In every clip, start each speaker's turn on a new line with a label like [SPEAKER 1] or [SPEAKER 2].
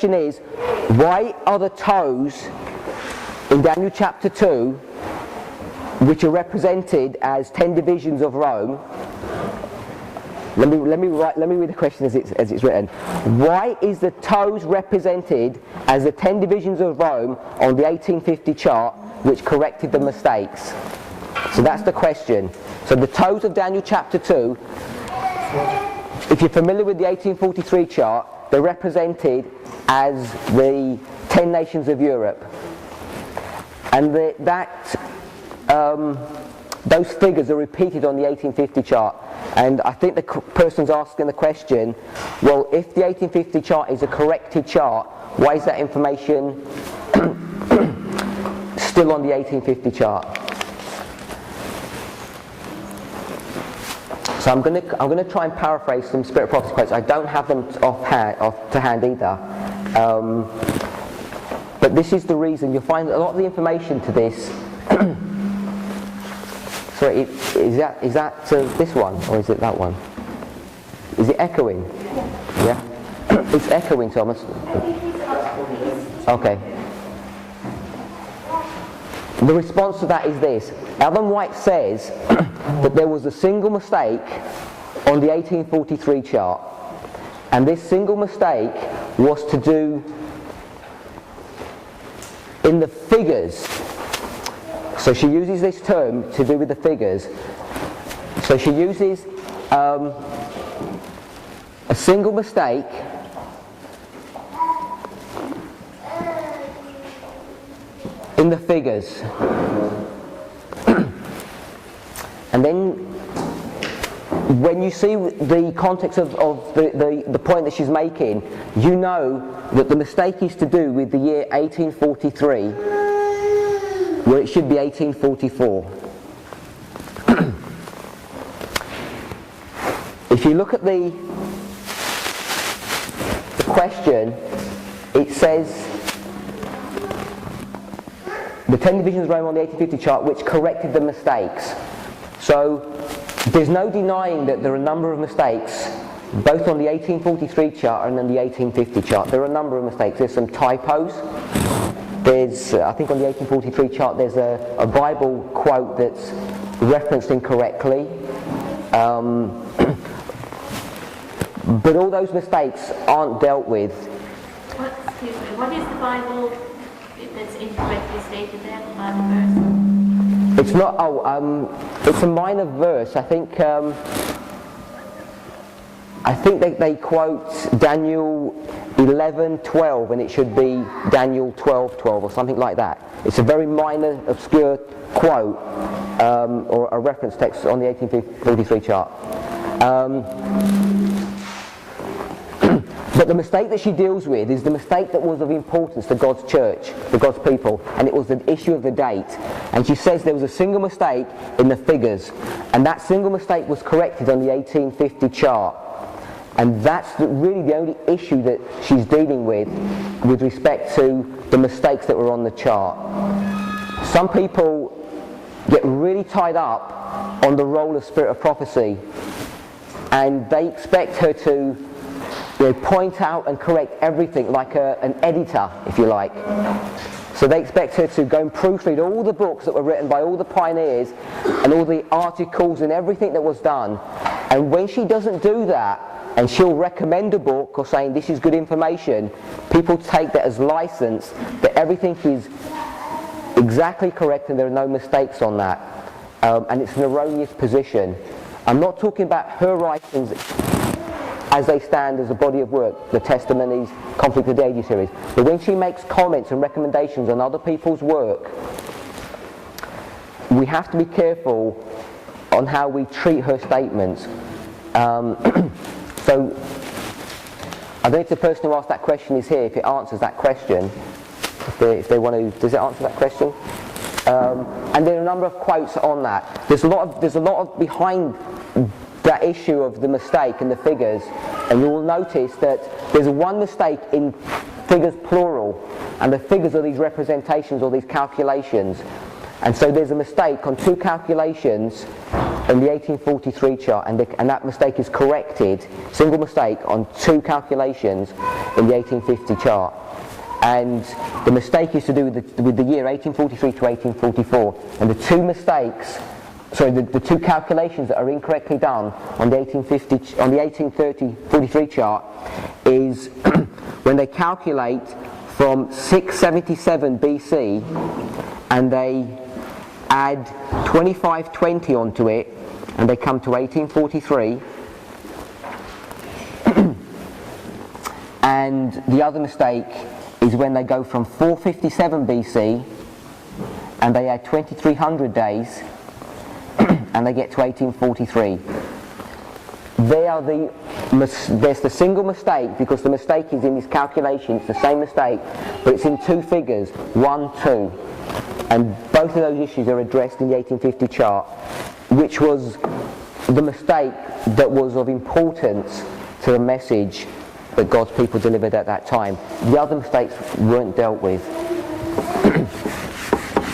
[SPEAKER 1] is, why are the toes in Daniel chapter 2, which are represented as 10 divisions of Rome? Let me read the question as it's written. Why is the toes represented as the 10 divisions of Rome on the 1850 chart, which corrected the mistakes? So that's the question. So the toes of Daniel chapter 2, if you're familiar with the 1843 chart, they're represented as the 10 nations of Europe. And those figures are repeated on the 1850 chart. And I think the person's asking the question, well, if the 1850 chart is a corrected chart, why is that information still on the 1850 chart? So I'm going to try and paraphrase some Spirit of Prophecy quotes. I don't have them to hand either. But this is the reason. You'll find a lot of the information to this. Sorry, is that this one, or is it that one? Is it echoing? Yeah? It's echoing, Thomas. Okay. The response to that is this. Ellen White says that there was a single mistake on the 1843 chart, and this single mistake was to do in the figures. So she uses this term to do with the figures. So she uses a single mistake in the figures. And then when you see the context of the point that she's making, you know that the mistake is to do with the year 1843, where it should be 1844. If you look at the question, it says the 10 divisions of Rome on the 1850 chart, which corrected the mistakes. So there's no denying that there are a number of mistakes, both on the 1843 chart and on the 1850 chart. There are a number of mistakes. There's some typos. There's, I think on the 1843 chart, there's a Bible quote that's referenced incorrectly. But all those mistakes aren't dealt with.
[SPEAKER 2] What is the Bible that's incorrectly stated there, the Bible verse?
[SPEAKER 1] It's not, it's a minor verse. I think they quote Daniel 11:12, and it should be Daniel 12:12 or something like that. It's a very minor, obscure quote or a reference text on the 1843 chart. But the mistake that she deals with is the mistake that was of importance to God's church, to God's people, and it was the issue of the date. And she says there was a single mistake in the figures, and that single mistake was corrected on the 1850 chart. And that's really the only issue that she's dealing with respect to the mistakes that were on the chart. Some people get really tied up on the role of Spirit of Prophecy, and they expect her to point out and correct everything like an editor, if you like. So they expect her to go and proofread all the books that were written by all the pioneers and all the articles and everything that was done. And when she doesn't do that, and she'll recommend a book or saying this is good information, people take that as license that everything is exactly correct and there are no mistakes on that. And it's an erroneous position. I'm not talking about her writings as they stand as a body of work, the Testimonies, Conflict of the Ages series. But when she makes comments and recommendations on other people's work, we have to be careful on how we treat her statements. So, I don't know if the person who asked that question is here, if it answers that question. If they want to, does it answer that question? And there are a number of quotes on that. There's a lot of behind that issue of the mistake in the figures, and you will notice that there's one mistake in figures plural, and the figures are these representations or these calculations, and so there's a mistake on two calculations in the 1843 chart, and that mistake is corrected, single mistake on 2 calculations in the 1850 chart. And the mistake is to do with the year 1843 to 1844. And the 2 mistakes, sorry, the 2 calculations that are incorrectly done on the 1843 chart is when they calculate from 677 BC and they add 2520 onto it, and they come to 1843. And the other mistake is when they go from 457 BC and they add 2300 days and they get to 1843. There's the single mistake, because the mistake is in this calculation. It's the same mistake, but it's in 2 figures, 1, 2. And both of those issues are addressed in the 1850 chart, which was the mistake that was of importance to the message that God's people delivered at that time. The other mistakes weren't dealt with.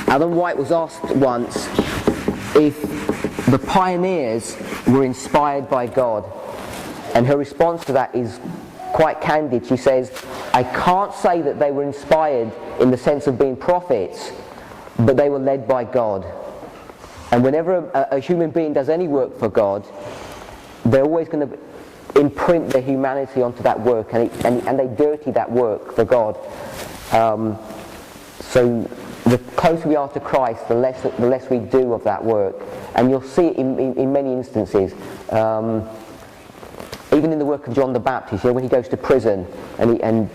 [SPEAKER 1] Ellen White was asked once if the pioneers were inspired by God, and her response to that is quite candid. She says, "I can't say that they were inspired in the sense of being prophets, but they were led by God." And whenever a human being does any work for God, they're always going to imprint their humanity onto that work, and they dirty that work for God. So the closer we are to Christ, the less we do of that work. And you'll see it in many instances. Even in the work of John the Baptist, when he goes to prison and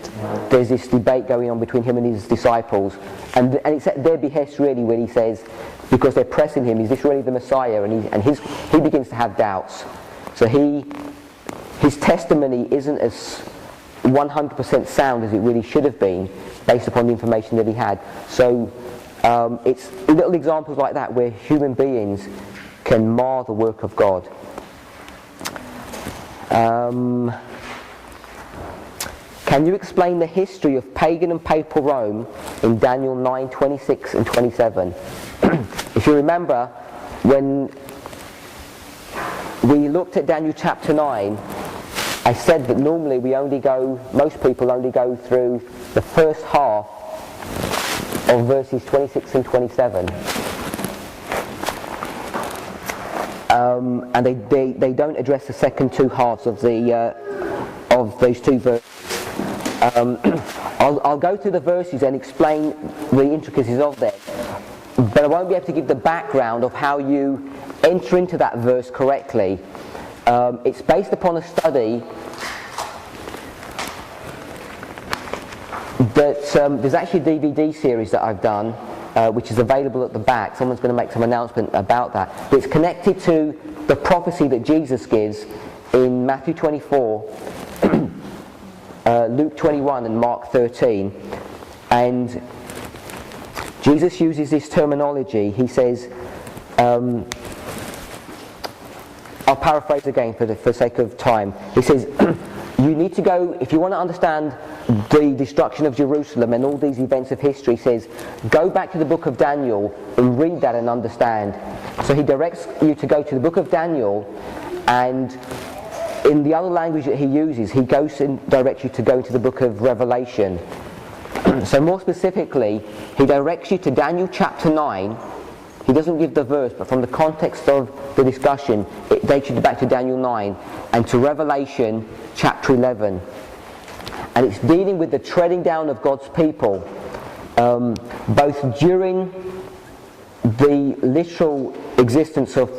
[SPEAKER 1] there's this debate going on between him and his disciples, and it's at their behest really when he says, because they're pressing him, is this really the Messiah? And he begins to have doubts. So his testimony isn't as 100% sound as it really should have been, based upon the information that he had. So it's little examples like that where human beings can mar the work of God. Can you explain the history of pagan and papal Rome in Daniel 9, 26 and 27? If you remember, when we looked at Daniel chapter 9, I said that normally most people only go through the first half of verses 26 and 27. And they don't address the second 2 halves of those 2 verses. I'll go through the verses and explain the intricacies of them, but I won't be able to give the background of how you enter into that verse correctly. It's based upon a study that there's actually a DVD series that I've done, which is available at the back. Someone's going to make some announcement about that. But it's connected to the prophecy that Jesus gives in Matthew 24, Luke 21 and Mark 13. And Jesus uses this terminology. He says, I'll paraphrase again for the sake of time. He says, you need to go, if you want to understand the destruction of Jerusalem and all these events of history, he says, go back to the book of Daniel and read that and understand. So he directs you to go to the book of Daniel, and in the other language that he uses, he goes and directs you to go to the book of Revelation. So more specifically, he directs you to Daniel chapter 9. He doesn't give the verse, but from the context of the discussion, it takes you back to Daniel 9 and to Revelation chapter 11. And it's dealing with the treading down of God's people, both during the literal existence of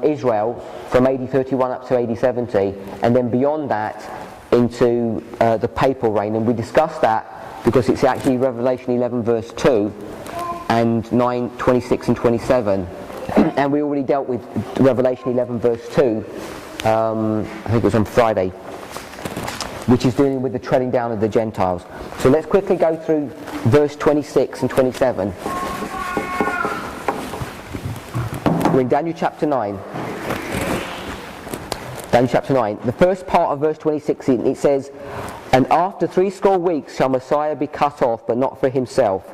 [SPEAKER 1] Israel from AD 31 up to AD 70, and then beyond that into the papal reign. And we discussed that because it's actually Revelation 11 verse 2 and 9, 26 and 27. And we already dealt with Revelation 11 verse 2, I think it was on Friday, which is dealing with the treading down of the Gentiles. So let's quickly go through verse 26 and 27. We're in Daniel chapter 9. Daniel chapter 9. The first part of verse 26, it says, and after 60 weeks shall Messiah be cut off, but not for himself.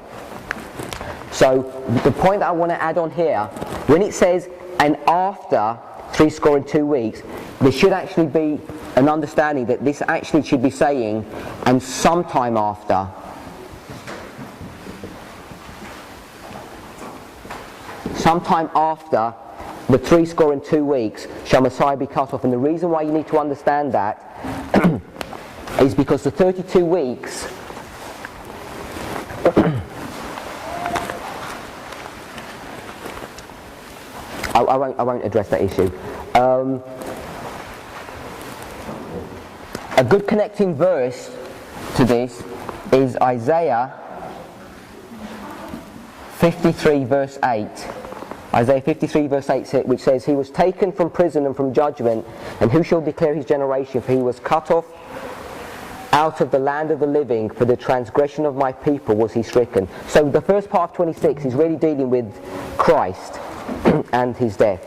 [SPEAKER 1] So the point that I want to add on here, when it says and after 62 weeks, there should actually be an understanding that this actually should be saying, and sometime after. Sometime after the 62 weeks shall Messiah be cut off. And the reason why you need to understand that is because the 32 weeks I won't address that issue. A good connecting verse to this is Isaiah 53 verse 8. Isaiah 53 verse 8, which says, "He was taken from prison and from judgment, and who shall declare his generation? For he was cut off out of the land of the living, for the transgression of my people was he stricken." So the first part of 26 is really dealing with Christ and his death.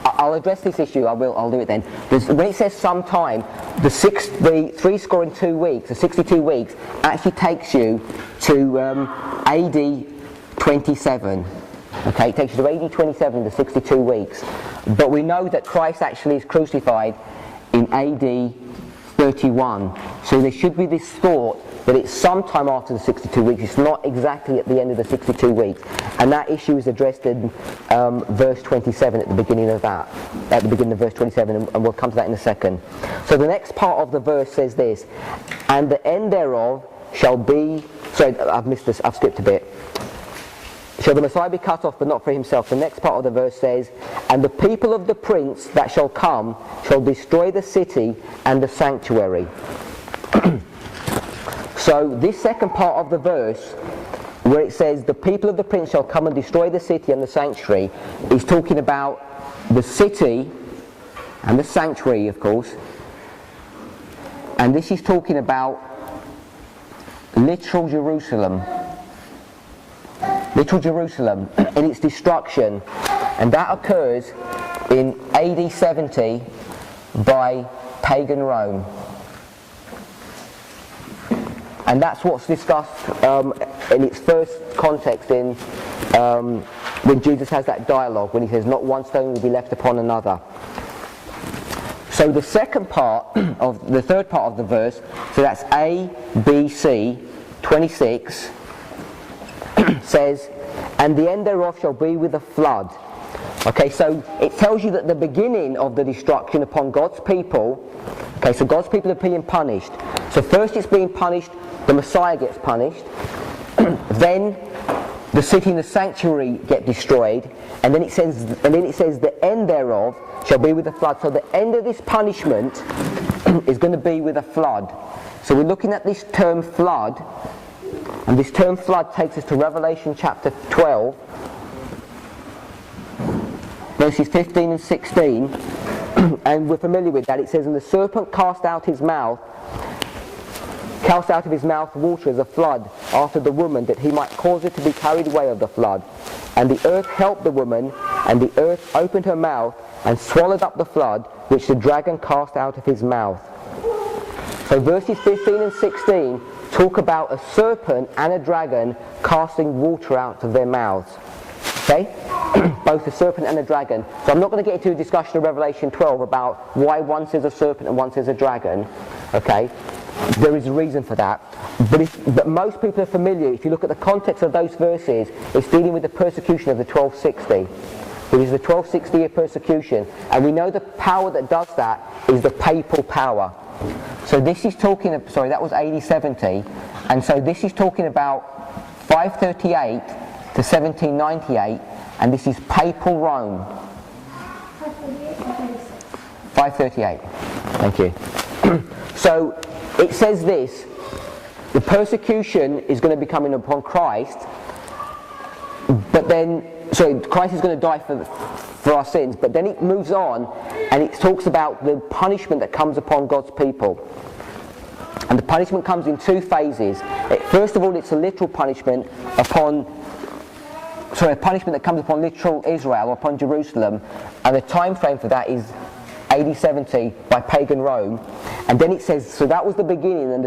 [SPEAKER 1] I'll address this issue. I'll do it then. When it says sometime, the 62 weeks, the 62 weeks, actually takes you to AD 27. Okay, it takes you to AD 27, the 62 weeks. But we know that Christ actually is crucified in AD 31. So there should be this thought that it's sometime after the 62 weeks. It's not exactly at the end of the 62 weeks. And that issue is addressed in verse 27 at the beginning of that. At the beginning of verse 27, and we'll come to that in a second. So the next part of the verse says this, "And the end thereof shall be..." Sorry, I've missed this, I've skipped a bit. "Shall the Messiah be cut off, but not for himself?" The next part of the verse says, "And the people of the prince that shall come shall destroy the city and the sanctuary." So this second part of the verse, where it says the people of the prince shall come and destroy the city and the sanctuary, is talking about the city and the sanctuary, of course. And this is talking about literal Jerusalem. Literal Jerusalem in its destruction. And that occurs in AD 70 by pagan Rome. And that's what's discussed in its first context in when Jesus has that dialogue, when he says, "Not one stone will be left upon another." So the second part of the third part of the verse, so that's A, B, C, 26, says, "And the end thereof shall be with a flood." Okay, so it tells you that the beginning of the destruction upon God's people, okay, so God's people are being punished. So first it's being punished, the Messiah gets punished, then the city and the sanctuary get destroyed, and then it says the end thereof shall be with a flood. So the end of this punishment is going to be with a flood. So we're looking at this term flood, and this term flood takes us to Revelation chapter 12, verses 15 and 16, and we're familiar with that. It says, "And the serpent cast out of his mouth water as a flood after the woman, that he might cause her to be carried away of the flood. And the earth helped the woman, and the earth opened her mouth and swallowed up the flood, which the dragon cast out of his mouth." So verses 15 and 16 talk about a serpent and a dragon casting water out of their mouths. Okay? Both a serpent and a dragon. So I'm not going to get into a discussion of Revelation 12 about why one says a serpent and one says a dragon. Okay? There is a reason for that. But most people are familiar, if you look at the context of those verses, it's dealing with the persecution of the 1260. It is the 1260-year persecution. And we know the power that does that is the papal power. So this is talking, that was AD 70. And so this is talking about 538 to 1798, and this is papal Rome. 538. Thank you. So it says this, the persecution is going to be coming upon Christ, but then, Christ is going to die for our sins, but then it moves on and it talks about the punishment that comes upon God's people. And the punishment comes in two phases. First of all, it's a literal punishment a punishment that comes upon literal Israel or upon Jerusalem, and the time frame for that is AD 70 by pagan Rome, and then it says, so that was the beginning, and